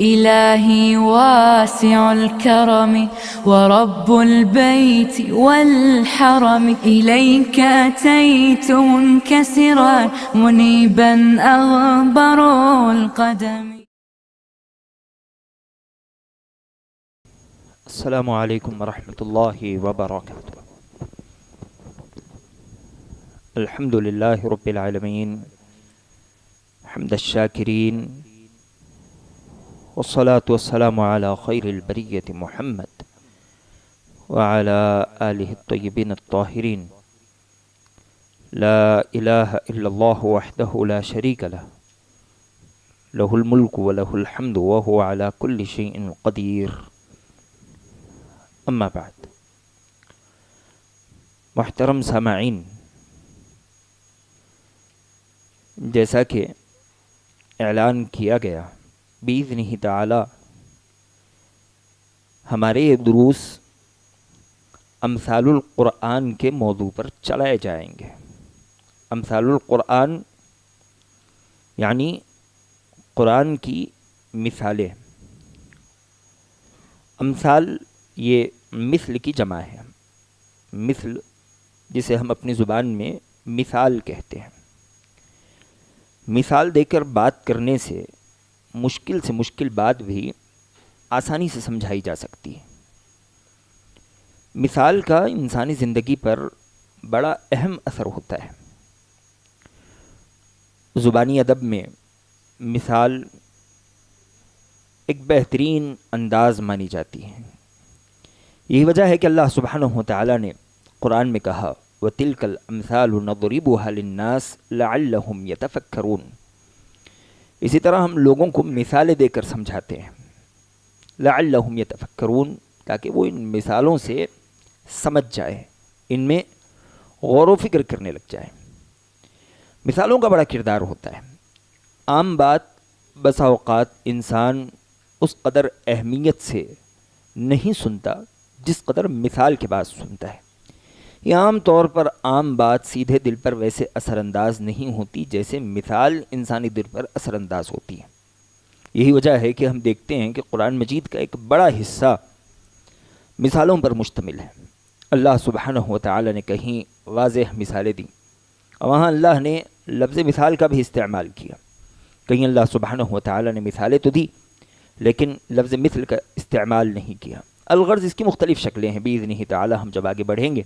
إلهي واسع الكرم ورب البيت والحرم إليك أتيت منكسرا منيبا أغبر القدم. السلام عليكم ورحمة الله وبركاته. الحمد لله رب العالمين حمد الشاكرين، والصلاة والسلام على خير البرية محمد وعلى آله الطيبين الطاهرين. لا إله إلا الله وحده لا شريك له، له الملك وله الحمد وهو على كل شيء قدير. اما بعد، محترم سامعین، جیسا کہ اعلان کیا گیا بإذنہ تعالی، ہمارے یہ دروس امثال القرآن کے موضوع پر چلائے جائیں گے۔ امثال القرآن یعنی قرآن کی مثالیں۔ امثال یہ مثل کی جمع ہے، مثل جسے ہم اپنی زبان میں مثال کہتے ہیں۔ مثال دے کر بات کرنے سے مشکل بات بھی آسانی سے سمجھائی جا سکتی ہے۔ مثال کا انسانی زندگی پر بڑا اہم اثر ہوتا ہے۔ زبانی ادب میں مثال ایک بہترین انداز مانی جاتی ہے۔ یہی وجہ ہے کہ اللہ سبحانہ وتعالی نے قرآن میں کہا وَتِلْكَ الْأَمْثَالُ نَضْرِبُهَا لِلنَّاسِ لَعَلَّهُمْ يَتَفَكَّرُونَ۔ اسی طرح ہم لوگوں کو مثالیں دے کر سمجھاتے ہیں، لَعَلَّهُمْ يَتَفَكَّرُونَ، تاکہ وہ ان مثالوں سے سمجھ جائے، ان میں غور و فکر کرنے لگ جائے۔ مثالوں کا بڑا کردار ہوتا ہے۔ عام بات بسا اوقات انسان اس قدر اہمیت سے نہیں سنتا جس قدر مثال کے بعد سنتا ہے۔ یہ عام طور پر عام بات سیدھے دل پر ویسے اثر انداز نہیں ہوتی جیسے مثال انسانی دل پر اثر انداز ہوتی ہے۔ یہی وجہ ہے کہ ہم دیکھتے ہیں کہ قرآن مجید کا ایک بڑا حصہ مثالوں پر مشتمل ہے۔ اللہ سبحانہ وتعالی نے کہیں واضح مثالیں دیں، وہاں اللہ نے لفظ مثال کا بھی استعمال کیا۔ کہیں اللہ سبحانہ وتعالی نے مثالیں تو دی لیکن لفظ مثل کا استعمال نہیں کیا۔ الغرض اس کی مختلف شکلیں ہیں۔ بإذنہ تعالی ہم جب آگے بڑھیں گے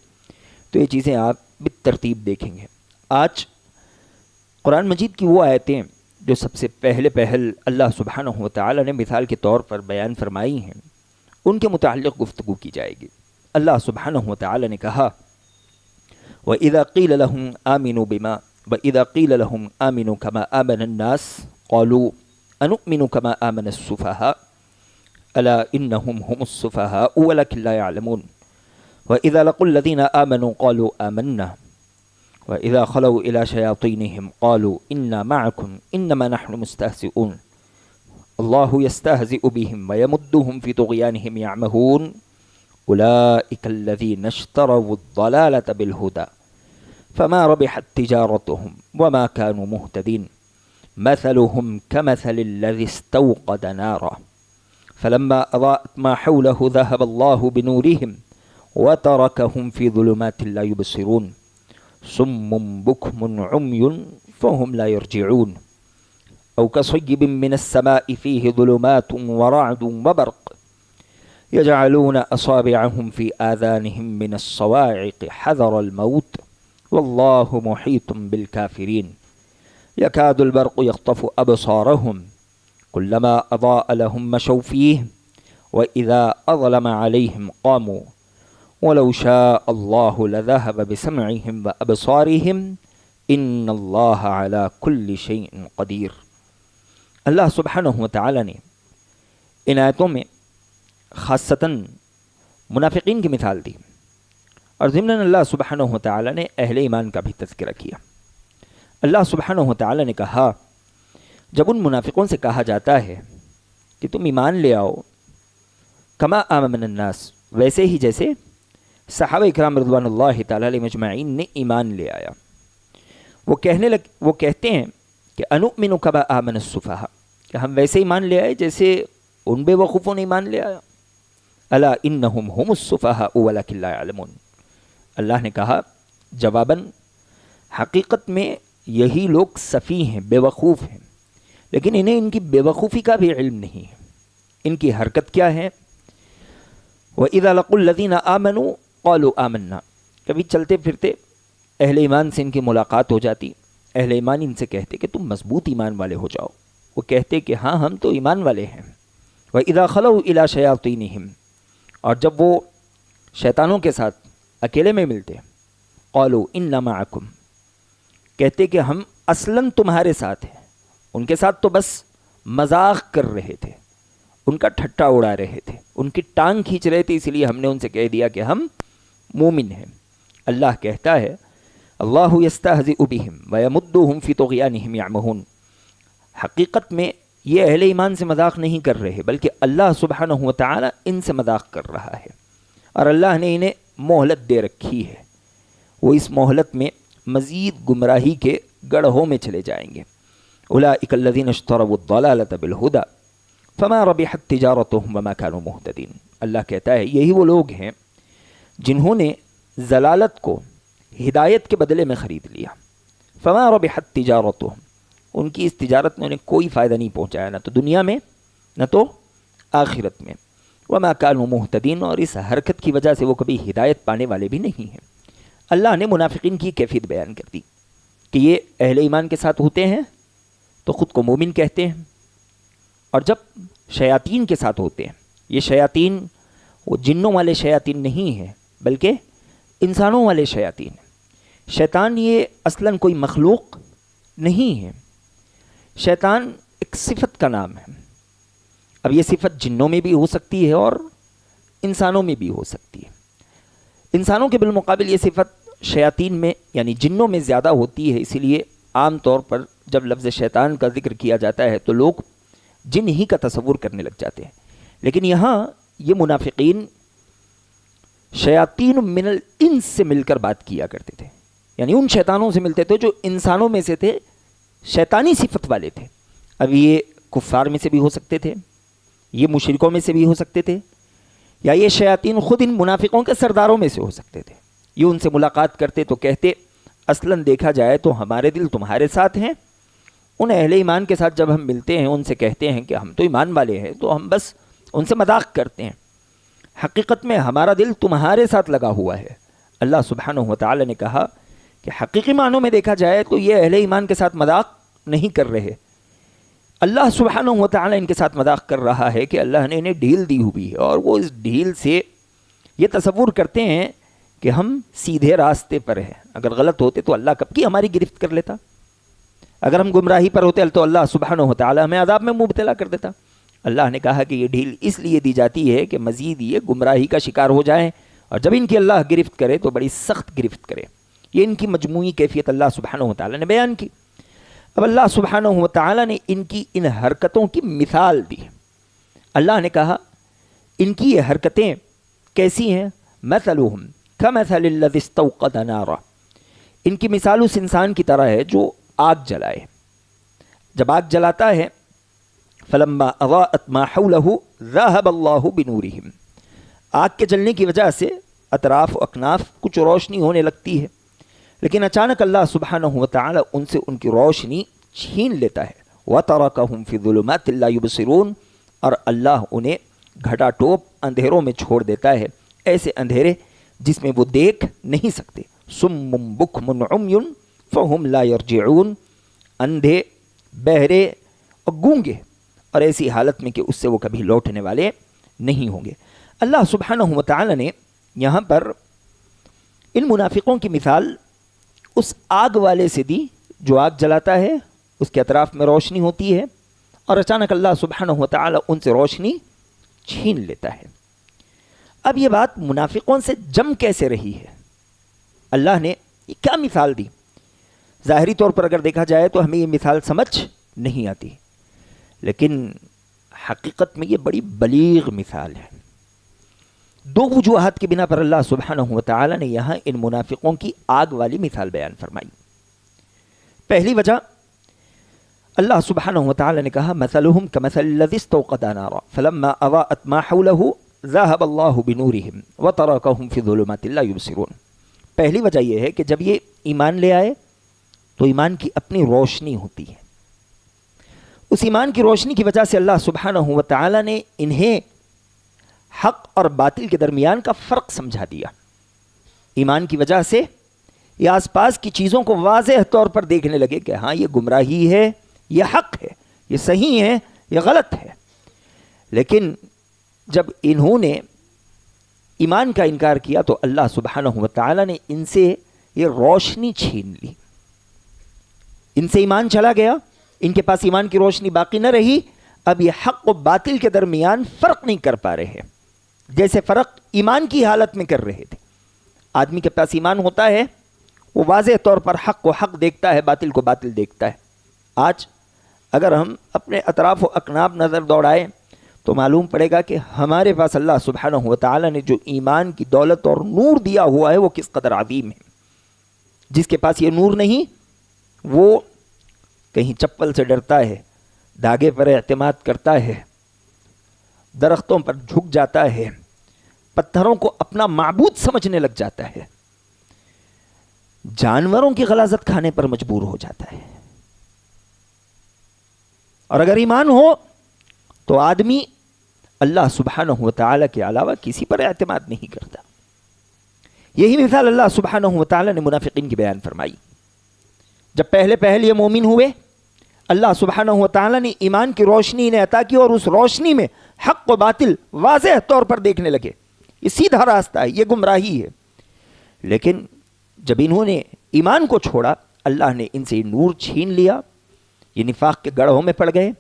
تو یہ چیزیں آپ بالترتیب دیکھیں گے۔ آج قرآن مجید کی وہ آیتیں جو سب سے پہل اللہ سبحانہ وتعالی نے مثال کے طور پر بیان فرمائی ہیں، ان کے متعلق گفتگو کی جائے گی۔ اللہ سبحانہ وتعالی نے کہا وَإِذَا قِيلَ لَهُمْ آمِنُوا كَمَا آمَنَ النَّاسُ قَالُوا أَنُؤْمِنُ كَمَا آمَنَ السُّفَهَاءُ أَلَا إِنَّهُمْ هُمُ السُّفَهَاءُ وَلَكِنْ لَا يَعْلَمُونَ وَإِذَا لَقُوا الَّذِينَ آمَنُوا قَالُوا آمَنَّا وَإِذَا خَلَوْا إِلَى شَيَاطِينِهِمْ قَالُوا إِنَّا مَعَكُمْ إِنَّمَا نَحْنُ مُسْتَهْزِئُونَ اللَّهُ يَسْتَهْزِئُ بِهِمْ وَيَمُدُّهُمْ فِي طُغْيَانِهِمْ يَعْمَهُونَ أُولَئِكَ الَّذِينَ اشْتَرَوُا الضَّلَالَةَ بِالْهُدَى فَمَا رَبِحَتْ تِجَارَتُهُمْ وَمَا كَانُوا مُهْتَدِينَ مَثَلُهُمْ كَمَثَلِ الَّذِي اسْتَوْقَدَ نَارًا فَلَمَّا أَضَاءَتْ مَا حَوْلَهُ ذَهَبَ اللَّهُ بِنُورِهِمْ وَتَرَكَهُمْ فِي ظُلُمَاتٍ لَا يُبْصِرُونَ صُمٌّ بُكْمٌ عُمْيٌ فَهُمْ لا يرجعون أو كصيب من السماء فيه ظلمات ورعد وبرق يجعلون أصابعهم في آذانهم من الصواعق حذر الموت والله محيط بالكافرين يكاد البرق يخطف أبصارهم كلما أضاء لهم مشوا فيه وإذا أظلم عليهم قاموا وَلَوْ شَاءَ اللَّهُ لَذَهَبَ بِسَمْعِهِمْ وَأَبْصَارِهِمْ إِنَّ اللَّهَ عَلَى كُلِّ شَيْءٍ قَدِيرٌ۔ اللہ سبحانہ وتعالی نے ان آیتوں میں خاصتاً منافقین کی مثال دی، اور ضمناً اللہ سبحانہ وتعالی نے اہل ایمان کا بھی تذکرہ کیا۔ اللہ سبحانہ وتعالی نے کہا، جب ان منافقوں سے کہا جاتا ہے کہ تم ایمان لے آؤ، کما آمن الناس، ویسے ہی جیسے صحابہ اکرام رضوان اللہ تعالی علیہ مجمعین نے ایمان لے آیا، وہ کہتے ہیں کہ انؤمن کما آمن السفہاء، کہ ہم ویسے ایمان لے آئے جیسے ان بے وقوفوں نے ایمان لے آیا. الا انہم هم السفہاء ولکن لا یعلمون. اللہ نے کہا جواباً حقیقت میں یہی لوگ سفیہ ہیں، بے وقوف ہیں، لیکن انہیں ان کی بے وقوفی کا بھی علم نہیں ہے. ان کی حرکت کیا ہے؟ وَإِذَا لَقُوا الَّذِينَ آمَنُوا قَالُوا آمَنَّا. کبھی چلتے پھرتے اہل ایمان سے ان کی ملاقات ہو جاتی، اہل ایمان ان سے کہتے کہ تم مضبوط ایمان والے ہو جاؤ. وہ کہتے کہ ہاں ہم تو ایمان والے ہیں. وَإِذَا خَلَوْا إِلَىٰ شَيَاطِينِهِمْ. اور جب وہ شیطانوں کے ساتھ اکیلے میں ملتے قَالُوا إِنَّا مَعَكُمْ. کہتے کہ ہم اصلاً تمہارے ساتھ ہیں. ان کے ساتھ تو بس مذاق کر رہے تھے، ان کا ٹھٹا اڑا رہے تھے، ان کی ٹانگ کھینچ رہے تھے، اسی لیے ہم نے ان سے کہہ دیا کہ ہم مومن ہیں. اللہ کہتا ہے اللہ یستہزئ بہم ویمدہم فی طغیانہم یعمہون. حقیقت میں یہ اہل ایمان سے مذاق نہیں کر رہے، بلکہ اللہ سبحانہ وتعالی ان سے مذاق کر رہا ہے، اور اللہ نے انہیں مہلت دے رکھی ہے. وہ اس مہلت میں مزید گمراہی کے گڑھوں میں چلے جائیں گے. اولئک الذین اشتروا الضلالۃ بالہدی فما ربحت تجارتهم وما كانوا مہتدین. اللہ کہتا ہے یہی وہ لوگ ہیں جنہوں نے ضلالت کو ہدایت کے بدلے میں خرید لیا. فما ربحت تجارتهم. ان کی اس تجارت میں انہیں کوئی فائدہ نہیں پہنچایا، نہ تو دنیا میں نہ تو آخرت میں. وما كانوا مہتدین. اور اس حرکت کی وجہ سے وہ کبھی ہدایت پانے والے بھی نہیں ہیں. اللہ نے منافقین کی کیفیت بیان کر دی کہ یہ اہل ایمان کے ساتھ ہوتے ہیں تو خود کو مومن کہتے ہیں، اور جب شیاطین کے ساتھ ہوتے ہیں، یہ شیاطین وہ جنوں والے شیاطین نہیں ہیں بلکہ انسانوں والے شیاطین ہیں. شیطان یہ اصلاً کوئی مخلوق نہیں ہے، شیطان ایک صفت کا نام ہے. اب یہ صفت جنوں میں بھی ہو سکتی ہے اور انسانوں میں بھی ہو سکتی ہے. انسانوں کے بالمقابل یہ صفت شیاطین میں یعنی جنوں میں زیادہ ہوتی ہے، اسی لیے عام طور پر جب لفظ شیطان کا ذکر کیا جاتا ہے تو لوگ جن ہی کا تصور کرنے لگ جاتے ہیں. لیکن یہاں یہ منافقین شیاطین من الانس سے مل کر بات کیا کرتے تھے، یعنی ان شیطانوں سے ملتے تھے جو انسانوں میں سے تھے، شیطانی صفت والے تھے. اب یہ کفار میں سے بھی ہو سکتے تھے، یہ مشرکوں میں سے بھی ہو سکتے تھے، یا یہ شیاطین خود ان منافقوں کے سرداروں میں سے ہو سکتے تھے. یہ ان سے ملاقات کرتے تو کہتے اصلاً دیکھا جائے تو ہمارے دل تمہارے ساتھ ہیں. ان اہل ایمان کے ساتھ جب ہم ملتے ہیں ان سے کہتے ہیں کہ ہم تو ایمان والے ہیں، تو ہم بس ان سے مذاق کرتے ہیں. حقیقت میں ہمارا دل تمہارے ساتھ لگا ہوا ہے. اللہ سبحانہ وتعالی نے کہا کہ حقیقی معنوں میں دیکھا جائے تو یہ اہل ایمان کے ساتھ مذاق نہیں کر رہے. اللہ سبحانہ وتعالی ان کے ساتھ مذاق کر رہا ہے کہ اللہ نے انہیں ڈھیل دی ہوئی ہے، اور وہ اس ڈھیل سے یہ تصور کرتے ہیں کہ ہم سیدھے راستے پر ہیں. اگر غلط ہوتے تو اللہ کب کی ہماری گرفت کر لیتا، اگر ہم گمراہی پر ہوتے تو اللہ سبحانہ وتعالی ہمیں عذاب میں مبتلا کر دیتا. اللہ نے کہا کہ یہ ڈھیل اس لیے دی جاتی ہے کہ مزید یہ گمراہی کا شکار ہو جائیں، اور جب ان کی اللہ گرفت کرے تو بڑی سخت گرفت کرے. یہ ان کی مجموعی کیفیت اللہ سبحانہ وتعالی نے بیان کی. اب اللہ سبحانہ وتعالی نے ان کی ان حرکتوں کی مثال دی. اللہ نے کہا ان کی یہ حرکتیں کیسی ہیں؟ مثلہم کمثل الذی استوقد نارا. ان کی مثال اس انسان کی طرح ہے جو آگ جلائے. جب آگ جلاتا ہے فلما اضاءت ما حوله ذهب اللہ بنورہم. آگ کے جلنے کی وجہ سے اطراف و اکناف کچھ روشنی ہونے لگتی ہے، لیکن اچانک اللہ سبحانہ وتعالی ان سے ان کی روشنی چھین لیتا ہے. وَتَرَكَهُمْ فِي ظُلُمَاتٍ لَا يُبْصِرُونَ. اور اللہ انہیں گھٹا ٹوپ اندھیروں میں چھوڑ دیتا ہے، ایسے اندھیرے جس میں وہ دیکھ نہیں سکتے. صُمٌّ بُكْمٌ عُمْيٌ فَهُمْ لَا يَرْجِعُونَ. اندھے، بہرے اور گونگے، اور ایسی حالت میں کہ اس سے وہ کبھی لوٹنے والے نہیں ہوں گے. اللہ سبحانہ وتعالی نے یہاں پر ان منافقوں کی مثال اس آگ والے سے دی جو آگ جلاتا ہے، اس کے اطراف میں روشنی ہوتی ہے، اور اچانک اللہ سبحانہ وتعالی ان سے روشنی چھین لیتا ہے. اب یہ بات منافقوں سے جم کیسے رہی ہے؟ اللہ نے یہ کیا مثال دی؟ ظاہری طور پر اگر دیکھا جائے تو ہمیں یہ مثال سمجھ نہیں آتی، لیکن حقیقت میں یہ بڑی بلیغ مثال ہے. دو وجوہات کی بنا پر اللہ سبحانہ وتعالی نے یہاں ان منافقوں کی آگ والی مثال بیان فرمائی. پہلی وجہ، اللہ سبحانہ و تعالی نے کہا مثلہم کمثل الذی استوقد نارا فلما اضاءت ما حولہ ذهب اللہ بنورہم وترکہم فی ظلمات لا یبصرون. پہلی وجہ یہ ہے کہ جب یہ ایمان لے آئے تو ایمان کی اپنی روشنی ہوتی ہے. اس ایمان کی روشنی کی وجہ سے اللہ سبحانہ و تعالی نے انہیں حق اور باطل کے درمیان کا فرق سمجھا دیا. ایمان کی وجہ سے یہ آس پاس کی چیزوں کو واضح طور پر دیکھنے لگے کہ ہاں یہ گمراہی ہے، یہ حق ہے، یہ صحیح ہے، یہ غلط ہے. لیکن جب انہوں نے ایمان کا انکار کیا تو اللہ سبحانہ و تعالی نے ان سے یہ روشنی چھین لی. ان سے ایمان چلا گیا، ان کے پاس ایمان کی روشنی باقی نہ رہی. اب یہ حق و باطل کے درمیان فرق نہیں کر پا رہے جیسے فرق ایمان کی حالت میں کر رہے تھے. آدمی کے پاس ایمان ہوتا ہے، وہ واضح طور پر حق کو حق دیکھتا ہے، باطل کو باطل دیکھتا ہے. آج اگر ہم اپنے اطراف و اکناب نظر دوڑائیں تو معلوم پڑے گا کہ ہمارے پاس اللہ سبحانہ و تعالی نے جو ایمان کی دولت اور نور دیا ہوا ہے وہ کس قدر عظیم ہے. جس کے پاس یہ نور نہیں وہ کہیں چپل سے ڈرتا ہے، دھاگے پر اعتماد کرتا ہے، درختوں پر جھک جاتا ہے، پتھروں کو اپنا معبود سمجھنے لگ جاتا ہے، جانوروں کی غلاظت کھانے پر مجبور ہو جاتا ہے. اور اگر ایمان ہو تو آدمی اللہ سبحانہ و تعالی کے علاوہ کسی پر اعتماد نہیں کرتا. یہی مثال اللہ سبحانہ و تعالی نے منافقین کی بیان فرمائی. جب پہلے یہ مومن ہوئے، اللہ سبحانہ و تعالی نے ایمان کی روشنی انہیں عطا کی اور اس روشنی میں حق و باطل واضح طور پر دیکھنے لگے. یہ سیدھا راستہ ہے، یہ گمراہی ہے. لیکن جب انہوں نے ایمان کو چھوڑا اللہ نے ان سے نور چھین لیا. یہ نفاق کے گڑھوں میں پڑ گئے،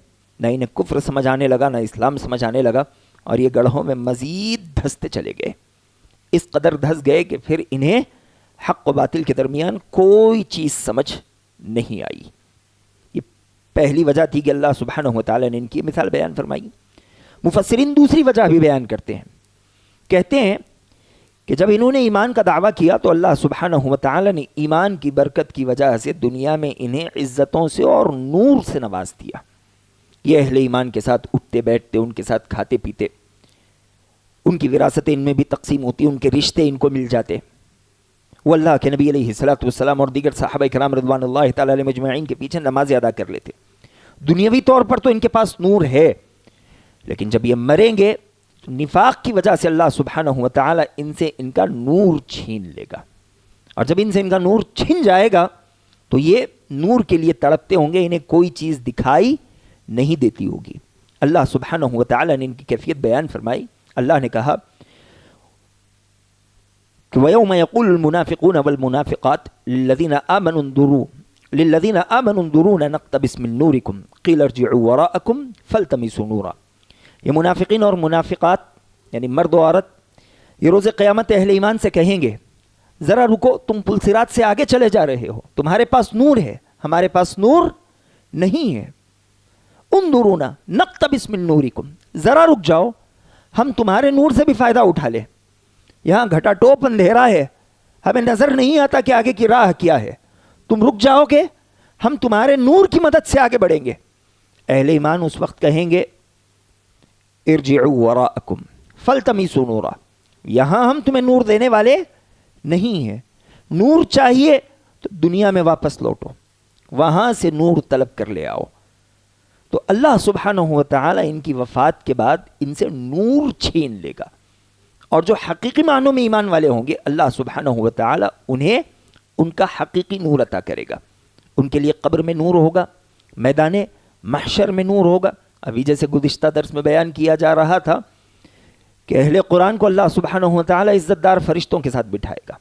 نہ انہیں کفر سمجھ آنے لگا نہ اسلام سمجھ آنے لگا، اور یہ گڑھوں میں مزید دھستے چلے گئے. اس قدر دھس گئے کہ پھر انہیں حق و باطل کے درمیان کوئی چیز سمجھ نہیں آئی. یہ پہلی وجہ تھی کہ اللہ سبحانہ و تعالی نے ان کی مثال بیان فرمائی. مفسرین دوسری وجہ بھی بیان کرتے ہیں. کہتے ہیں کہ جب انہوں نے ایمان کا دعویٰ کیا تو اللہ سبحانہ و تعالی نے ایمان کی برکت کی وجہ سے دنیا میں انہیں عزتوں سے اور نور سے نواز دیا. یہ اہل ایمان کے ساتھ اٹھتے بیٹھتے، ان کے ساتھ کھاتے پیتے، ان کی وراثتیں ان میں بھی تقسیم ہوتی، ان کے رشتے ان کو مل جاتے. وہ اللہ کے نبی علیہ الصلوۃ والسلام اور دیگر صحابہ کرام رضوان اللہ تعالی علیہ مجمعین کے پیچھے نمازیں ادا کر لیتے. دنیاوی طور پر تو ان کے پاس نور ہے، لیکن جب یہ مریں گے نفاق کی وجہ سے اللہ سبحانہ و تعالی ان سے ان کا نور چھین لے گا. اور جب ان سے ان کا نور چھن جائے گا تو یہ نور کے لیے تڑپتے ہوں گے، انہیں کوئی چیز دکھائی نہیں دیتی ہوگی. اللہ سبحانہ و تعالی نے ان کی کیفیت بیان فرمائی. اللہ نے کہا کہ وَيَوْمَ يَقُولُ الْمُنَافِقُونَ وَالْمُنَافِقَاتُ لِلَّذِينَ آمَنُوا انظُرُونَا نَقْتَبِسْ مِن نُورِكُمْ قِيلَ ارْجِعُوا وَرَاءَكُمْ فَالْتَمِسُوا نُورًا. یہ منافقین اور منافقات یعنی مرد و عورت یہ روز قیامت اہل ایمان سے کہیں گے ذرا رکو، تم پلسرات سے آگے چلے جا رہے ہو، تمہارے پاس نور ہے، ہمارے پاس نور نہیں ہے. انظرونا نقتبس من نورکم، ذرا رک جاؤ، ہم تمہارے نور سے بھی فائدہ اٹھا لیں. یہاں گھٹا ٹوپ اندھیرا ہے، ہمیں نظر نہیں آتا کہ آگے کی راہ کیا ہے. تم رک جاؤ گے، ہم تمہارے نور کی مدد سے آگے بڑھیں گے. اہل ایمان اس وقت کہیں گے ارجعوا وراءکم فالتمسوا نورا، یہاں ہم تمہیں نور دینے والے نہیں ہیں. نور چاہیے تو دنیا میں واپس لوٹو، وہاں سے نور طلب کر لے آؤ. تو اللہ سبحانہ و تعالی ان کی وفات کے بعد ان سے نور چھین لے گا، اور جو حقیقی معنوں میں ایمان والے ہوں گے اللہ سبحانہ و تعالی انہیں ان کا حقیقی نور عطا کرے گا. ان کے لیے قبر میں نور ہوگا، میدان محشر میں نور ہوگا. ابھی جیسے گزشتہ درس میں بیان کیا جا رہا تھا کہ اہل قرآن کو اللہ سبحانہ و تعالی عزت دار فرشتوں کے ساتھ بٹھائے گا.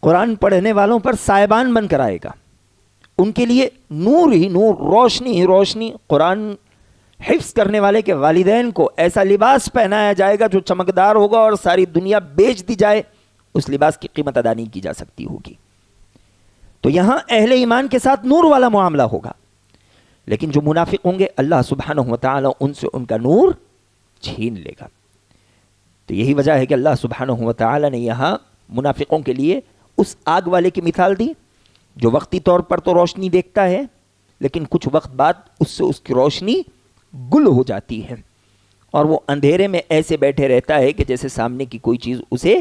قرآن پڑھنے والوں پر سائبان بن کر آئے گا. ان کے لیے نور ہی نور، روشنی ہی روشنی. قرآن حفظ کرنے والے کے والدین کو ایسا لباس پہنایا جائے گا جو چمکدار ہوگا، اور ساری دنیا بیچ دی جائے اس لباس کی قیمت ادا نہیں کی جا سکتی ہوگی. تو یہاں اہل ایمان کے ساتھ نور والا معاملہ ہوگا. لیکن جو منافق ہوں گے اللہ سبحانہ و تعالی ان سے ان کا نور چھین لے گا. تو یہی وجہ ہے کہ اللہ سبحانہ و تعالی نے یہاں منافقوں کے لیے اس آگ والے کی مثال دی جو وقتی طور پر تو روشنی دیکھتا ہے لیکن کچھ وقت بعد اس سے اس کی روشنی گل ہو جاتی ہے اور وہ اندھیرے میں ایسے بیٹھے رہتا ہے کہ جیسے سامنے کی کوئی چیز اسے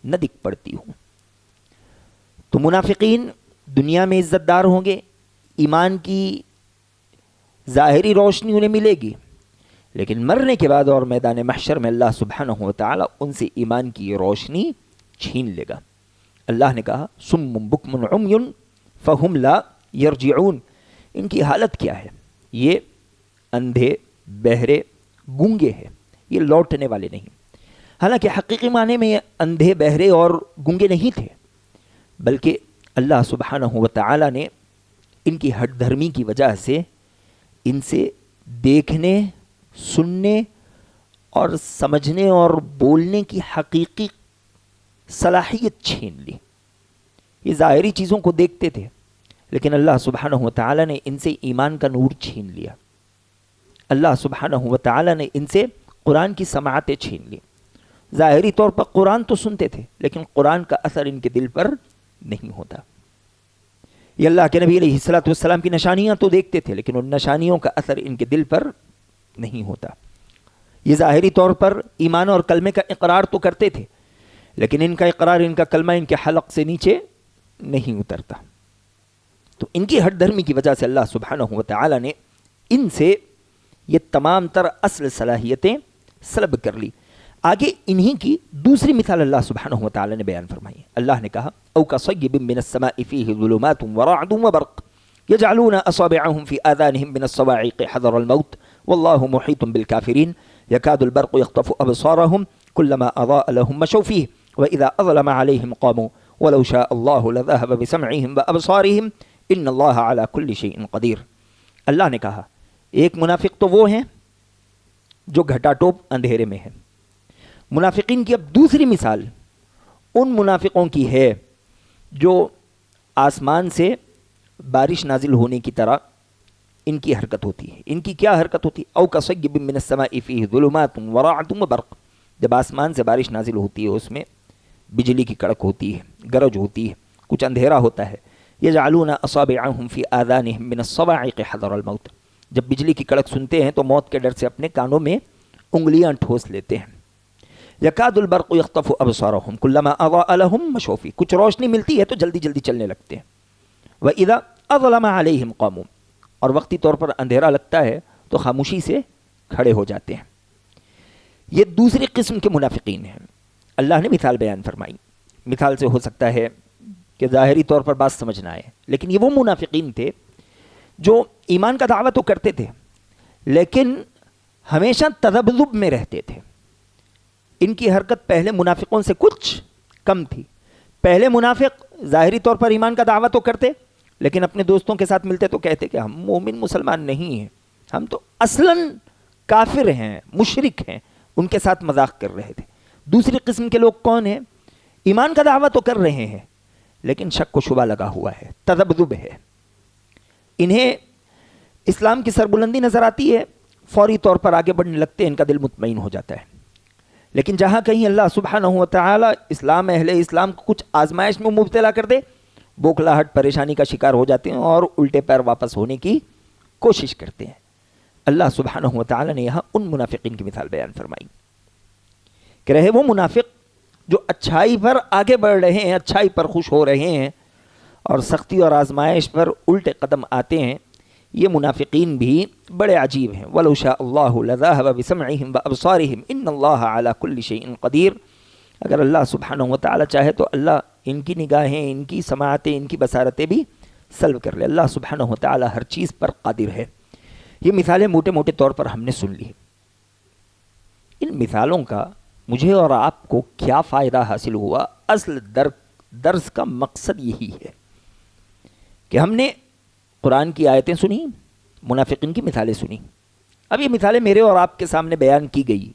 نہ دکھ پڑتی ہو۔ تو منافقین دنیا میں عزت دار ہوں گے، ایمان کی ظاہری روشنی انہیں ملے گی، لیکن مرنے کے بعد اور میدان محشر میں اللہ سبحانہ و تعالی ان سے ایمان کی روشنی چھین لے گا۔ اللہ نے کہا صم بکم عمی فہم لا یرجعون، ان کی حالت کیا ہے؟ یہ اندھے، بہرے، گونگے ہیں، یہ لوٹنے والے نہیں۔ حالانکہ حقیقی معنی میں یہ اندھے، بہرے اور گونگے نہیں تھے، بلکہ اللہ سبحانہ و تعالی نے ان کی ہٹ دھرمی کی وجہ سے ان سے دیکھنے، سننے اور سمجھنے اور بولنے کی حقیقی صلاحیت چھین لی۔ یہ ظاہری چیزوں کو دیکھتے تھے، لیکن اللہ سبحانہ و تعالی نے ان سے ایمان کا نور چھین لیا۔ اللہ سبحانہ و تعالی نے ان سے قرآن کی سماعتیں چھین لی۔ ظاہری طور پر قرآن تو سنتے تھے، لیکن قرآن کا اثر ان کے دل پر نہیں ہوتا۔ یہ اللہ کے نبی علیہ الصلوۃ والسلام کی نشانیاں تو دیکھتے تھے، لیکن ان نشانیوں کا اثر ان کے دل پر نہیں ہوتا۔ یہ ظاہری طور پر ایمان اور کلمے کا اقرار تو کرتے تھے، لیکن ان کا اقرار، ان کا کلمہ ان کے حلق سے نیچے نہیں اترتا۔ تو ان کی ہٹ دھرمی کی وجہ سے اللہ سبحانہ و تعالی نے ان سے یہ تمام تر اصل صلاحیتیں سلب کر لی۔ آگے انہی کی دوسری مثال اللہ سبحانہ و تعالی نے بیان فرمائی۔ اللہ نے کہا او کصیب من السماء فیہ ظلمات ورعد وبرق یجعلون اصابعهم فی آذانهم من الصواعق حذر الموت واللہ محیط بالکافرین یکاد البرق یخطف ابصارهم كلما اضاء لهم مشوا فیہ واذا اظلم علیہم قاموا ولو شاء اللہ لذهب بسمعهم وابصارهم ان اللہ علی کل شیء قدیر۔ اللہ نے کہا ایک منافق تو وہ ہیں جو گھٹا ٹوپ اندھیرے میں ہیں۔ منافقین کی اب دوسری مثال ان منافقوں کی ہے جو آسمان سے بارش نازل ہونے کی طرح ان کی حرکت ہوتی ہے۔ ان کی کیا حرکت ہوتی ہے؟ او کصیب من السماء فیہ ظلمات ورعد وبرق، جب آسمان سے بارش نازل ہوتی ہے اس میں بجلی کی کڑک ہوتی ہے، گرج ہوتی ہے، کچھ اندھیرا ہوتا ہے۔ یجعلون اصابعهم فی آذانهم من الصواعق حذر الموت، جب بجلی کی کڑک سنتے ہیں تو موت کے ڈر سے اپنے کانوں میں انگلیاں ٹھوس لیتے ہیں۔ یکاد البرق یخطف ابصارهم كلما اضاء لهم مشوا فیہ، کچھ روشنی ملتی ہے تو جلدی جلدی چلنے لگتے ہیں۔ واذا اظلم علیہم قاموا، اور وقتی طور پر اندھیرا لگتا ہے تو خاموشی سے کھڑے ہو جاتے ہیں۔ یہ دوسری قسم کے منافقین ہیں۔ اللہ نے مثال بیان فرمائی۔ مثال سے ہو سکتا ہے کہ ظاہری طور پر بات سمجھ نہ آئے، لیکن یہ وہ منافقین تھے جو ایمان کا دعویٰ تو کرتے تھے لیکن ہمیشہ تذبذب میں رہتے تھے۔ ان کی حرکت پہلے منافقوں سے کچھ کم تھی۔ پہلے منافق ظاہری طور پر ایمان کا دعویٰ تو کرتے، لیکن اپنے دوستوں کے ساتھ ملتے تو کہتے کہ ہم مومن مسلمان نہیں ہیں، ہم تو اصلاً کافر ہیں، مشرک ہیں، ان کے ساتھ مذاق کر رہے تھے۔ دوسری قسم کے لوگ کون ہیں؟ ایمان کا دعویٰ تو کر رہے ہیں لیکن شک و شبہ لگا ہوا ہے، تذبذب ہے۔ انہیں اسلام کی سربلندی نظر آتی ہے، فوری طور پر آگے بڑھنے لگتے ہیں، ان کا دل مطمئن ہو جاتا ہے۔ لیکن جہاں کہیں اللہ سبحانہ و تعالی اسلام، اہل اسلام کو کچھ آزمائش میں مبتلا کر دے، بوکھلاہٹ، پریشانی کا شکار ہو جاتے ہیں اور الٹے پیر واپس ہونے کی کوشش کرتے ہیں۔ اللہ سبحانہ و تعالی نے یہاں ان منافقین کی مثال بیان فرمائی کہ رہے وہ منافق جو اچھائی پر آگے بڑھ رہے ہیں، اچھائی پر خوش ہو رہے ہیں اور سختی اور آزمائش پر الٹے قدم آتے ہیں، یہ منافقین بھی بڑے عجیب ہیں۔ وَلَوْ شَاءَ اللَّهُ لَذَهَبَ بِسَمْعِهِمْ وَأَبْصَارِهِمْ إِنَّ اللَّهَ عَلَى كُلِّ شَيْءٍ قَدِيرٌ، اگر اللہ سبحانہ و تعالی چاہے تو اللہ ان کی نگاہیں، ان کی سماعتیں، ان کی بصارتیں بھی سلب کر لے۔ اللہ سبحانہ و تعالی ہر چیز پر قادر ہے۔ یہ مثالیں موٹے موٹے طور پر ہم نے سن لی۔ ان مثالوں کا مجھے اور آپ کو کیا فائدہ حاصل ہوا؟ اصل درس کا مقصد یہی ہے کہ ہم نے قرآن کی آیتیں سنی، منافقین کی مثالیں سنی، اب یہ مثالیں میرے اور آپ کے سامنے بیان کی گئی،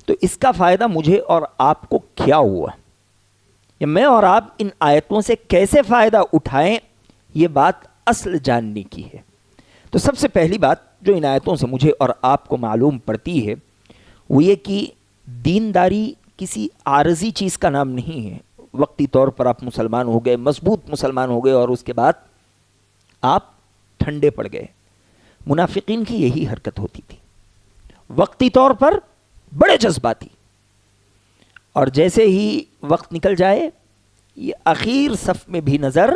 تو اس کا فائدہ مجھے اور آپ کو کیا ہوا؟ یا میں اور آپ ان آیتوں سے کیسے فائدہ اٹھائیں، یہ بات اصل جاننے کی ہے۔ تو سب سے پہلی بات جو ان آیتوں سے مجھے اور آپ کو معلوم پڑتی ہے وہ یہ کہ دینداری کسی عارضی چیز کا نام نہیں ہے۔ وقتی طور پر آپ مسلمان ہو گئے، مضبوط مسلمان ہو گئے اور اس کے بعد آپ ٹھنڈے پڑ گئے. منافقین کی یہی حرکت ہوتی تھی, وقتی طور پر بڑے جذباتی, اور جیسے ہی وقت نکل جائے یہ اخیر صف میں بھی نظر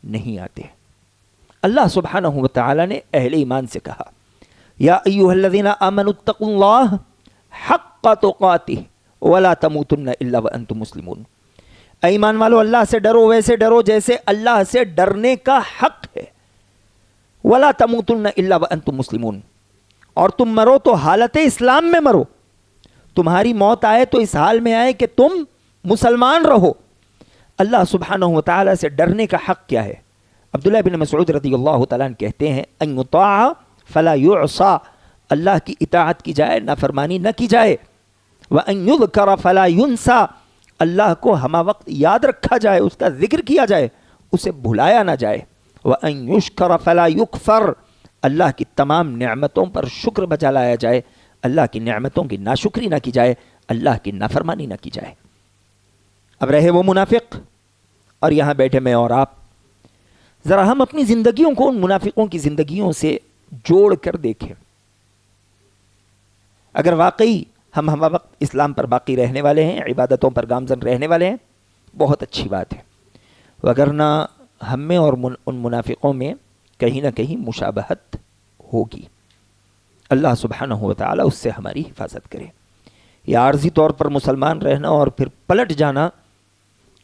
نہیں آتے. اللہ سبحانہ و تعالی نے اہل ایمان سے کہا, یا ایھا الذین آمنوا اتقوا اللہ حق تقاتہ ولا تموتن الا وانتم مسلمون. اے ایمان والو, اللہ سے ڈرو ویسے ڈرو جیسے اللہ سے ڈرنے کا حق ہے. ولا تموتن الا وانتم مسلمون, اور تم مرو تو حالت اسلام میں مرو. تمہاری موت آئے تو اس حال میں آئے کہ تم مسلمان رہو. اللہ سبحانہ و تعالی سے ڈرنے کا حق کیا ہے؟ عبداللہ بن مسعود رضی اللہ تعالیٰ عنہ کہتے ہیں, ان یطاع فلا یعصى, اللہ کی اطاعت کی جائے نافرمانی نہ کی جائے. وان یذکر فلا ینسى, اللہ کو ہمہ وقت یاد رکھا جائے, اس کا ذکر کیا جائے, اسے بھلایا نہ جائے. وان یشکر فلا یکفر, اللہ کی تمام نعمتوں پر شکر بجا لایا جائے, اللہ کی نعمتوں کی ناشکری نہ کی جائے, اللہ کی نافرمانی نہ کی جائے. اب رہے وہ منافق اور یہاں بیٹھے میں اور آپ, ذرا ہم اپنی زندگیوں کو ان منافقوں کی زندگیوں سے جوڑ کر دیکھیں. اگر واقعی ہم وقت اسلام پر باقی رہنے والے ہیں, عبادتوں پر گامزن رہنے والے ہیں, بہت اچھی بات ہے, وگرنہ ہم میں اور ان منافقوں میں کہیں نہ کہیں مشابہت ہوگی. اللہ سبحانہ و تعالیٰ اس سے ہماری حفاظت کرے. یہ عارضی طور پر مسلمان رہنا اور پھر پلٹ جانا,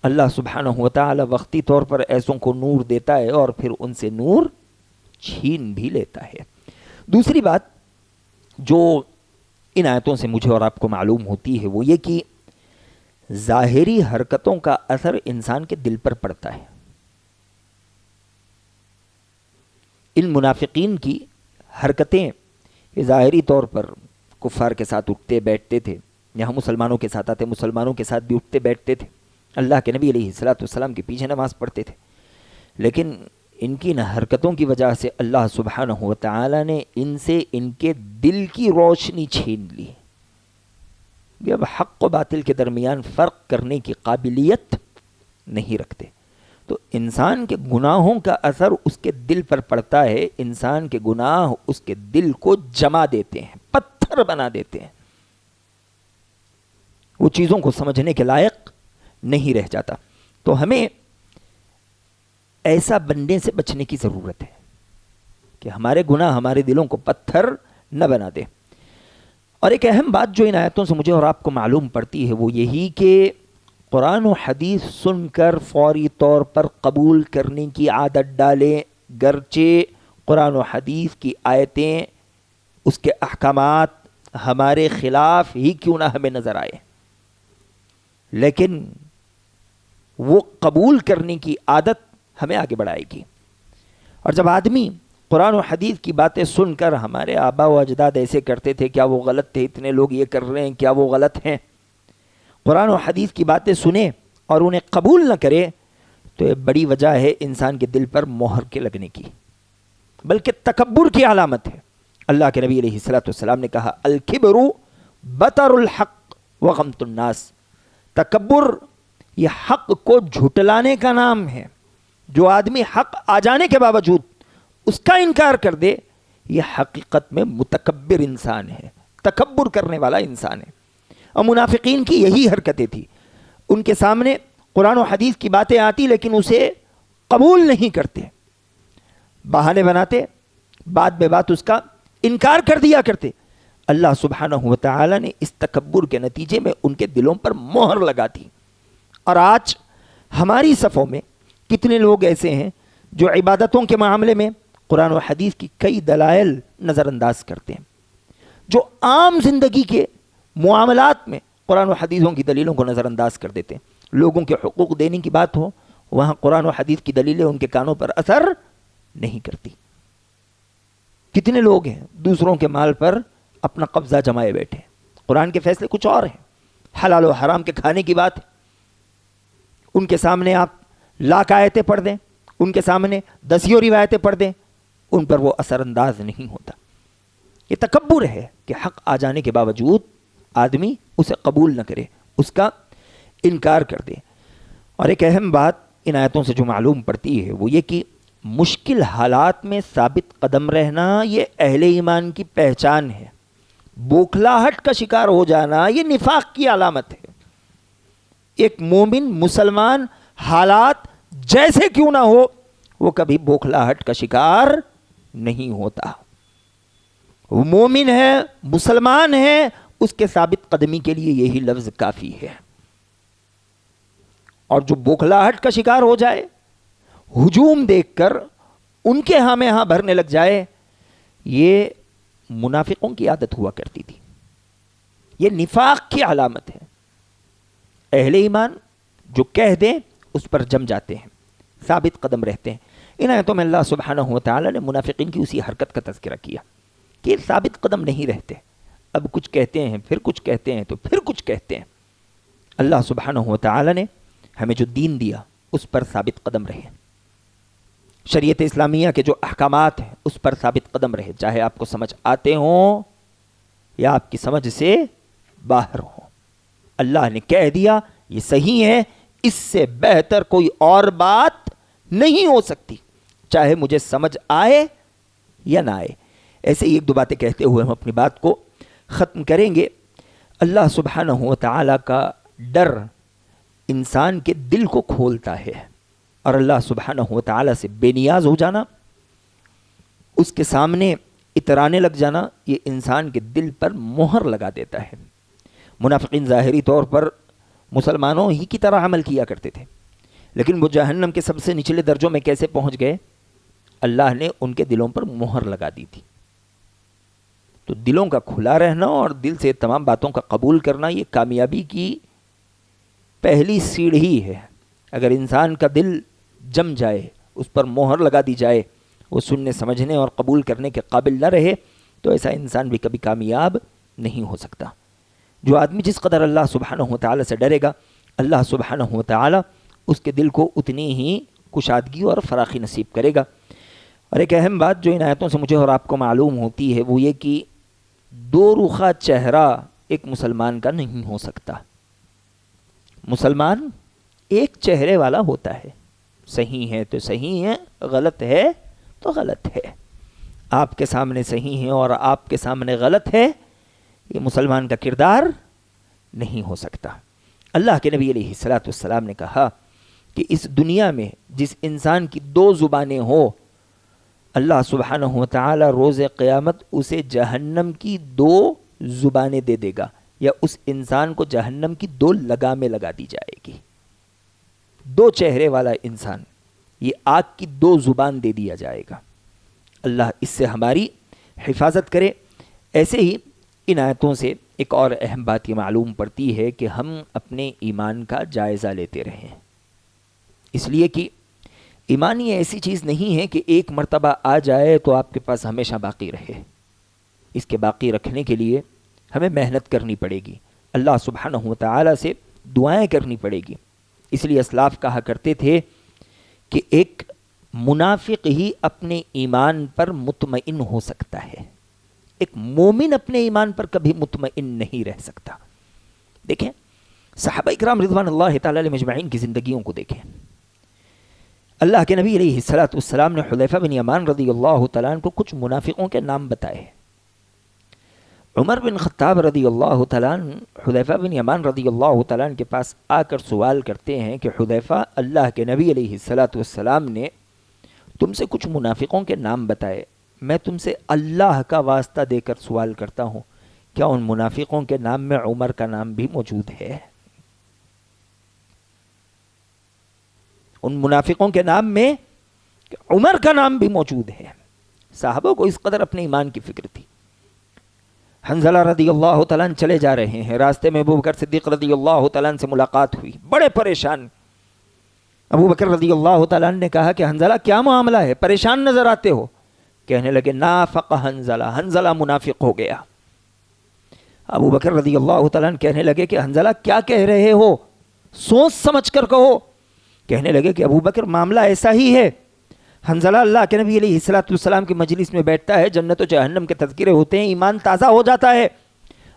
اللہ سبحانہ و تعالیٰ وقتی طور پر ایسوں کو نور دیتا ہے اور پھر ان سے نور چھین بھی لیتا ہے. دوسری بات جو ان آیتوں سے مجھے اور آپ کو معلوم ہوتی ہے وہ یہ کہ ظاہری حرکتوں کا اثر انسان کے دل پر پڑتا ہے. ان منافقین کی حرکتیں یہ ظاہری طور پر کفار کے ساتھ اٹھتے بیٹھتے تھے, یہاں مسلمانوں کے ساتھ آتے مسلمانوں کے ساتھ بھی اٹھتے بیٹھتے تھے, اللہ کے نبی علیہ الصلوۃ والسلام کے پیچھے نماز پڑھتے تھے. لیکن ان کی حرکتوں کی وجہ سے اللہ سبحانہ و تعالی نے ان سے ان کے دل کی روشنی چھین لی. یہ اب حق و باطل کے درمیان فرق کرنے کی قابلیت نہیں رکھتے. تو انسان کے گناہوں کا اثر اس کے دل پر پڑتا ہے, انسان کے گناہ اس کے دل کو جما دیتے ہیں, پتھر بنا دیتے ہیں, وہ چیزوں کو سمجھنے کے لائق نہیں رہ جاتا. تو ہمیں ایسا بننے سے بچنے کی ضرورت ہے کہ ہمارے گناہ ہمارے دلوں کو پتھر نہ بنا دے. اور ایک اہم بات جو ان آیتوں سے مجھے اور آپ کو معلوم پڑتی ہے وہ یہی کہ قرآن و حدیث سن کر فوری طور پر قبول کرنے کی عادت ڈالیں, گرچہ قرآن و حدیث کی آیتیں, اس کے احکامات ہمارے خلاف ہی کیوں نہ ہمیں نظر آئے, لیکن وہ قبول کرنے کی عادت ہمیں آگے بڑھائے گی. اور جب آدمی قرآن و حدیث کی باتیں سن کر ہمارے آبا و اجداد ایسے کرتے تھے, کیا وہ غلط تھے, اتنے لوگ یہ کر رہے ہیں, کیا وہ غلط ہیں, قرآن و حدیث کی باتیں سنے اور انہیں قبول نہ کرے, تو یہ بڑی وجہ ہے انسان کے دل پر مہر کے لگنے کی, بلکہ تکبر کی علامت ہے. اللہ کے نبی علیہ الصلوۃ والسلام نے کہا, الکبر بطر الحق وغمط الناس, تکبر یہ حق کو جھٹلانے کا نام ہے. جو آدمی حق آ جانے کے باوجود اس کا انکار کر دے, یہ حقیقت میں متکبر انسان ہے, تکبر کرنے والا انسان ہے. اور منافقین کی یہی حرکتیں تھی, ان کے سامنے قرآن و حدیث کی باتیں آتی لیکن اسے قبول نہیں کرتے, بہانے بناتے, بات بے بات اس کا انکار کر دیا کرتے. اللہ سبحانہ و تعالی نے اس تکبر کے نتیجے میں ان کے دلوں پر مہر لگا دی. اور آج ہماری صفوں میں کتنے لوگ ایسے ہیں جو عبادتوں کے معاملے میں قرآن و حدیث کی کئی دلائل نظر انداز کرتے ہیں, جو عام زندگی کے معاملات میں قرآن و حدیثوں کی دلیلوں کو نظر انداز کر دیتے ہیں. لوگوں کے حقوق دینے کی بات ہو, وہاں قرآن و حدیث کی دلیلیں ان کے کانوں پر اثر نہیں کرتی. کتنے لوگ ہیں دوسروں کے مال پر اپنا قبضہ جمائے بیٹھے, قرآن کے فیصلے کچھ اور ہیں, حلال و حرام کے کھانے کی بات ہے, ان کے سامنے آپ لاکھ آیتیں پڑھ دیں, ان کے سامنے دسیوں روایتیں پڑھ دیں, ان پر وہ اثر انداز نہیں ہوتا. یہ تکبر ہے کہ حق آ جانے کے باوجود آدمی اسے قبول نہ کرے, اس کا انکار کر دے. اور ایک اہم بات ان آیتوں سے جو معلوم پڑتی ہے وہ یہ کہ مشکل حالات میں ثابت قدم رہنا یہ اہل ایمان کی پہچان ہے. بوکھلاہٹ کا شکار ہو جانا یہ نفاق کی علامت ہے. ایک مومن مسلمان حالات جیسے کیوں نہ ہو وہ کبھی بوکھلاہٹ کا شکار نہیں ہوتا. وہ مومن ہے، مسلمان ہے، اس کے ثابت قدمی کے لیے یہی لفظ کافی ہے. اور جو بوکھلاہٹ کا شکار ہو جائے، ہجوم دیکھ کر ان کے ہاں میں ہاں بھرنے لگ جائے، یہ منافقوں کی عادت ہوا کرتی تھی. یہ نفاق کی علامت ہے. اہل ایمان جو کہہ دیں اس پر جم جاتے ہیں، ثابت قدم رہتے ہیں. ان آیتوں میں اللہ سبحانہ و تعالی نے منافقین کی اسی حرکت کا تذکرہ کیا کہ ثابت قدم نہیں رہتے. اب کچھ کہتے ہیں، پھر کچھ کہتے ہیں، تو پھر کچھ کہتے ہیں. اللہ سبحانہ و تعالی نے ہمیں جو دین دیا اس پر ثابت قدم رہے. شریعت اسلامیہ کے جو احکامات ہیں اس پر ثابت قدم رہے، چاہے آپ کو سمجھ آتے ہوں یا آپ کی سمجھ سے باہر ہوں. اللہ نے کہہ دیا یہ صحیح ہے، اس سے بہتر کوئی اور بات نہیں ہو سکتی، چاہے مجھے سمجھ آئے یا نہ آئے. ایسے ہی ایک دو باتیں کہتے ہوئے ہم اپنی بات کو ختم کریں گے. اللہ سبحانہ و تعالی کا ڈر انسان کے دل کو کھولتا ہے، اور اللہ سبحانہ و تعالی سے بے نیاز ہو جانا، اس کے سامنے اترانے لگ جانا، یہ انسان کے دل پر مہر لگا دیتا ہے. منافقین ظاہری طور پر مسلمانوں ہی کی طرح عمل کیا کرتے تھے، لیکن وہ جہنم کے سب سے نچلے درجوں میں کیسے پہنچ گئے؟ اللہ نے ان کے دلوں پر مہر لگا دی تھی. تو دلوں کا کھلا رہنا اور دل سے تمام باتوں کا قبول کرنا یہ کامیابی کی پہلی سیڑھی ہے. اگر انسان کا دل جم جائے، اس پر مہر لگا دی جائے، وہ سننے سمجھنے اور قبول کرنے کے قابل نہ رہے، تو ایسا انسان بھی کبھی کامیاب نہیں ہو سکتا. جو آدمی جس قدر اللہ سبحانہ و تعالی سے ڈرے گا، اللہ سبحانہ و تعالی اس کے دل کو اتنی ہی کشادگی اور فراخی نصیب کرے گا. اور ایک اہم بات جو ان آیتوں سے مجھے اور آپ کو معلوم ہوتی ہے وہ یہ کہ دو رخا چہرہ ایک مسلمان کا نہیں ہو سکتا. مسلمان ایک چہرے والا ہوتا ہے، صحیح ہے تو صحیح ہے، غلط ہے تو غلط ہے. آپ کے سامنے صحیح ہے اور آپ کے سامنے غلط ہے، یہ مسلمان کا کردار نہیں ہو سکتا. اللہ کے نبی علیہ الصلاۃ والسلام نے کہا کہ اس دنیا میں جس انسان کی دو زبانیں ہو، اللہ سبحانہ و تعالی روز قیامت اسے جہنم کی دو زبانیں دے دے گا، یا اس انسان کو جہنم کی دو لگامیں لگا دی جائے گی. دو چہرے والا انسان، یہ آگ کی دو زبان دے دیا جائے گا. اللہ اس سے ہماری حفاظت کرے. ایسے ہی ان آیتوں سے ایک اور اہم بات یہ معلوم پڑتی ہے کہ ہم اپنے ایمان کا جائزہ لیتے رہیں، اس لیے کہ ایمان یہ ایسی چیز نہیں ہے کہ ایک مرتبہ آ جائے تو آپ کے پاس ہمیشہ باقی رہے. اس کے باقی رکھنے کے لیے ہمیں محنت کرنی پڑے گی، اللہ سبحانہ و تعالی سے دعائیں کرنی پڑے گی. اس لیے اسلاف کہا کرتے تھے کہ ایک منافق ہی اپنے ایمان پر مطمئن ہو سکتا ہے، ایک مومن اپنے ایمان پر کبھی مطمئن نہیں رہ سکتا. دیکھیں صحابہ اکرام رضوان اللہ تعالی علیہم مجمعین کی زندگیوں کو دیکھیں. اللہ کے نبی علیہ الصلاۃ والسلام نے حذیفہ بن یمان رضی اللہ تعالیٰ عنہ کو کچھ منافقوں کے نام بتائے. عمر بن خطاب رضی اللہ تعالیٰ عنہ حذیفہ بن یمان رضی اللہ تعالیٰ عنہ کے پاس آ کر سوال کرتے ہیں کہ حذیفہ، اللہ کے نبی علیہ الصلاۃ والسلام نے تم سے کچھ منافقوں کے نام بتائے، میں تم سے اللہ کا واسطہ دے کر سوال کرتا ہوں، کیا ان منافقوں کے نام میں عمر کا نام بھی موجود ہے؟ ان منافقوں کے نام میں عمر کا نام بھی موجود ہے. صحابہ کو اس قدر اپنے ایمان کی فکر تھی. حنظلہ رضی اللہ تعالیٰ عنہ چلے جا رہے ہیں، راستے میں ابو بکر صدیق رضی اللہ تعالیٰ عنہ سے ملاقات ہوئی، بڑے پریشان. ابو بکر رضی اللہ تعالیٰ عنہ نے کہا کہ حنظلہ کیا معاملہ ہے، پریشان نظر آتے ہو؟ کہنے لگے نافق حنظلہ، حنظلہ منافق ہو گیا. ابو بکر رضی اللہ تعالیٰ عنہ کہنے لگے کہ حنظلہ کیا کہہ رہے ہو، سوچ سمجھ کر کہو. کہنے لگے کہ ابو بکر معاملہ ایسا ہی ہے، حنظلہ اللہ کے نبی علیہ الصلاۃ والسلام کی مجلس میں بیٹھتا ہے، جنت و جہنم کے تذکرے ہوتے ہیں، ایمان تازہ ہو جاتا ہے،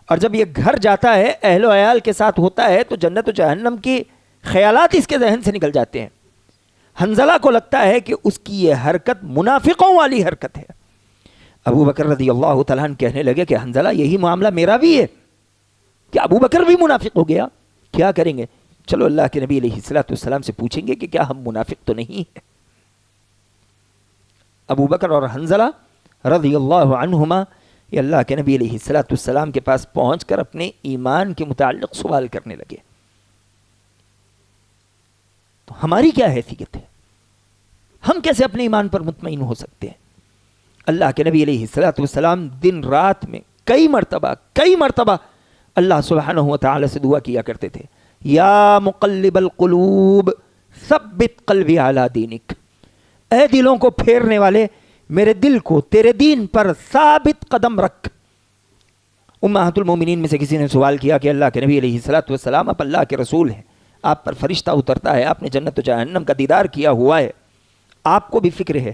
اور جب یہ گھر جاتا ہے اہل و عیال کے ساتھ ہوتا ہے تو جنت و جہنم کی خیالات اس کے ذہن سے نکل جاتے ہیں. حنظلہ کو لگتا ہے کہ اس کی یہ حرکت منافقوں والی حرکت ہے. ابو بکر رضی اللہ تعالیٰ عنہ کہنے لگے کہ حنظلہ یہی معاملہ میرا بھی ہے کہ ابو بکر بھی منافق ہو گیا, کیا کریں گے؟ چلو اللہ کے نبی علیہ الصلوۃ والسلام سے پوچھیں گے کہ کیا ہم منافق تو نہیں ہیں. ابو بکر اور حنظلہ رضی اللہ عنہما یہ اللہ کے نبی علیہ الصلوۃ والسلام کے پاس پہنچ کر اپنے ایمان کے متعلق سوال کرنے لگے. تو ہماری کیا حیثیت ہے؟ ہم کیسے اپنے ایمان پر مطمئن ہو سکتے ہیں؟ اللہ کے نبی علیہ الصلوۃ والسلام دن رات میں کئی مرتبہ اللہ سبحانہ و تعالی سے دعا کیا کرتے تھے, یا مقلب القلوب ثبت قلبی علی دینک, اے دلوں کو پھیرنے والے میرے دل کو تیرے دین پر ثابت قدم رکھ. امہات المومنین میں سے کسی نے سوال کیا کہ اللہ کے نبی علیہ الصلوۃ والسلام آپ اللہ کے رسول ہیں, آپ پر فرشتہ اترتا ہے, آپ نے جنت و جہنم کا دیدار کیا ہوا ہے, آپ کو بھی فکر ہے.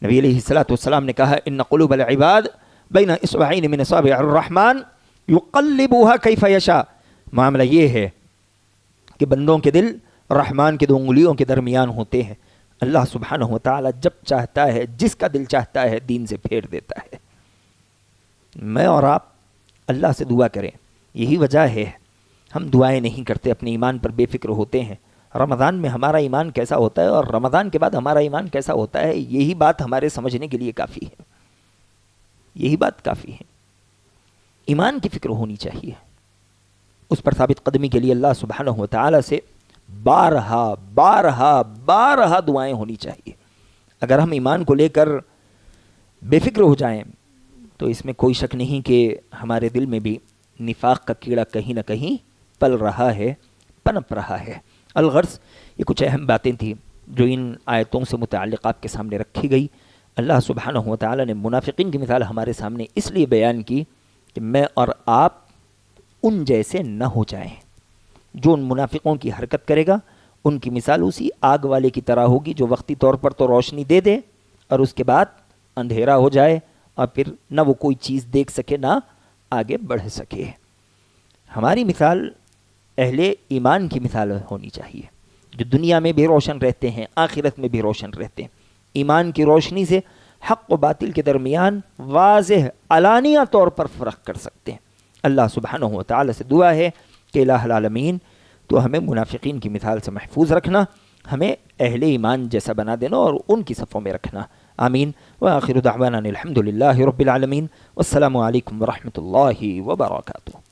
نبی علیہ الصلوۃ والسلام نے کہا ان قلوب العباد بین اصبعین من اصابع الرحمن یقلبها کیف یشاء. معاملہ یہ ہے کہ بندوں کے دل رحمان کے 2 انگلیوں کے درمیان ہوتے ہیں. اللہ سبحانہ و تعالی جب چاہتا ہے, جس کا دل چاہتا ہے, دین سے پھیر دیتا ہے. میں اور آپ اللہ سے دعا کریں. یہی وجہ ہے ہم دعائیں نہیں کرتے, اپنے ایمان پر بے فکر ہوتے ہیں. رمضان میں ہمارا ایمان کیسا ہوتا ہے اور رمضان کے بعد ہمارا ایمان کیسا ہوتا ہے, یہی بات ہمارے سمجھنے کے لیے کافی ہے. یہی بات کافی ہے. ایمان کی فکر ہونی چاہیے. اس پر ثابت قدمی کے لیے اللہ سبحانہ و تعالی سے بارہا دعائیں ہونی چاہیے. اگر ہم ایمان کو لے کر بے فکر ہو جائیں تو اس میں کوئی شک نہیں کہ ہمارے دل میں بھی نفاق کا کیڑا کہیں نہ کہیں پل رہا ہے, پنپ رہا ہے. الغرض یہ کچھ اہم باتیں تھیں جو ان آیتوں سے متعلق آپ کے سامنے رکھی گئی. اللہ سبحانہ و تعالی نے منافقین کی مثال ہمارے سامنے اس لیے بیان کی کہ میں اور آپ ان جیسے نہ ہو جائیں. جو ان منافقوں کی حرکت کرے گا ان کی مثال اسی آگ والے کی طرح ہوگی جو وقتی طور پر تو روشنی دے دے اور اس کے بعد اندھیرا ہو جائے اور پھر نہ وہ کوئی چیز دیکھ سکے نہ آگے بڑھ سکے. ہماری مثال اہل ایمان کی مثال ہونی چاہیے جو دنیا میں بھی روشن رہتے ہیں, آخرت میں بھی روشن رہتے ہیں. ایمان کی روشنی سے حق و باطل کے درمیان واضح علانیہ طور پر فرق کر سکتے ہیں. اللہ سبحانہ و تعالی سے دعا ہے کہ الہ العالمین تو ہمیں منافقین کی مثال سے محفوظ رکھنا, ہمیں اہل ایمان جیسا بنا دینا اور ان کی صفوں میں رکھنا. آمین. وآخر دعوانا الحمد للہ رب العالمین. والسلام علیکم ورحمۃ اللہ وبرکاتہ.